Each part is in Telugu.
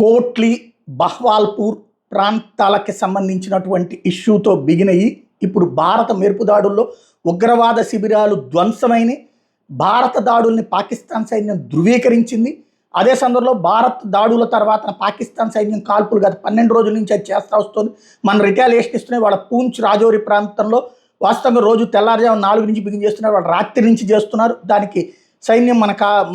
కోట్లి, బహ్వాల్పూర్ ప్రాంతాలకి సంబంధించినటువంటి ఇష్యూతో బిగినయి ఇప్పుడు భారత మెరుపుదాడుల్లో ఉగ్రవాద శిబిరాలు ధ్వంసమైన భారత దాడుల్ని పాకిస్తాన్ సైన్యం ధృవీకరించింది. అదే సందర్భంలో భారత్ దాడుల తర్వాత పాకిస్తాన్ సైన్యం కాల్పులు గత 12 రోజుల నుంచి అది చేస్తూ వస్తుంది. మన రిటాలియేషన్ ఇస్తున్నాయి. వాళ్ళ పూంచ్ రాజౌరి ప్రాంతంలో వాస్తవంగా రోజు తెల్లారుజాము 4 నుంచి బిగిన్ చేస్తున్నారు, వాళ్ళు రాత్రి నుంచి చేస్తున్నారు. దానికి సైన్యం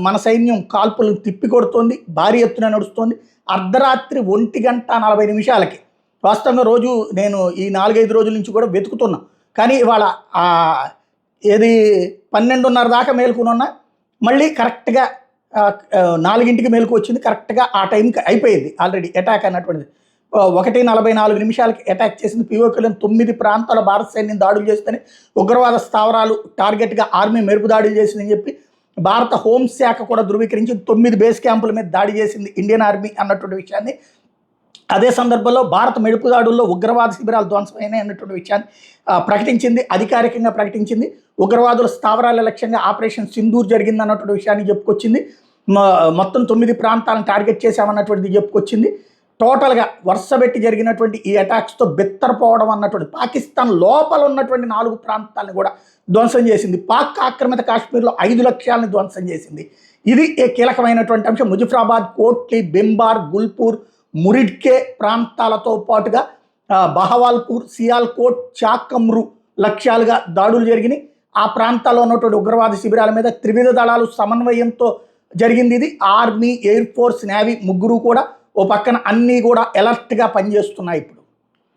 మన సైన్యం కాల్పులను తిప్పికొడుతోంది, భారీ ఎత్తున నడుస్తోంది. అర్ధరాత్రి 1:40 వాస్తవంగా రోజు నేను ఈ 4-5 రోజుల నుంచి కూడా వెతుకుతున్నా, కానీ ఇవాళ ఏది 12:30 దాకా మేలుకున్నా మళ్ళీ కరెక్ట్గా 4ంటికి మేలుకు వచ్చింది. కరెక్ట్గా ఆ టైంకి అయిపోయింది ఆల్రెడీ అటాక్ అన్నటువంటిది. 1:44 అటాక్ చేసింది. పిఓకేలను 9 ప్రాంతాల భారత సైన్యం దాడులు చేస్తేనే ఉగ్రవాద స్థావరాలు టార్గెట్గా ఆర్మీ మెరుపు దాడులు చేసిందని చెప్పి భారత హోంశాఖ కూడా ధృవీకరించి 9 బేస్ క్యాంపుల మీద దాడి చేసింది ఇండియన్ ఆర్మీ అన్నటువంటి విషయాన్ని, అదే సందర్భంలో భారత మెరుపు దాడుల్లో ఉగ్రవాద శిబిరాలు ధ్వంసమైనాయి అన్నటువంటి విషయాన్ని ప్రకటించింది, అధికారికంగా ప్రకటించింది. ఉగ్రవాదుల స్థావరాల లక్ష్యంగా ఆపరేషన్ సింధూర్ జరిగింది అన్నటువంటి విషయాన్ని చెప్పుకొచ్చింది. మొత్తం 9 ప్రాంతాలను టార్గెట్ చేశామన్నటువంటిది చెప్పుకొచ్చింది. టోటల్గా వరుసబెట్టి జరిగినటువంటి ఈ అటాక్స్తో బెత్తరపోవడం అన్నటువంటి పాకిస్తాన్ లోపల ఉన్నటువంటి 4 ప్రాంతాలను కూడా ధ్వంసం చేసింది. పాక్ ఆక్రమిత కాశ్మీర్లో 5 లక్ష్యాలను ధ్వంసం చేసింది. ఇది కీలకమైనటువంటి అంశం. ముజఫరాబాద్, కోట్లి, బింబార్, గుల్పూర్, మురిడ్కే ప్రాంతాలతో పాటుగా బహవాల్పూర్, సియాల్కోట్, చాకమ్రు లక్ష్యాలుగా దాడులు జరిగినాయి. ఆ ప్రాంతాల్లో ఉన్నటువంటి ఉగ్రవాద శిబిరాల మీద త్రివిధ దళాలు సమన్వయంతో జరిగింది. ఇది ఆర్మీ, ఎయిర్ ఫోర్స్, నేవీ ముగ్గురు కూడా ఓ పక్కన అన్నీ కూడా అలర్ట్గా పనిచేస్తున్నాయి ఇప్పుడు.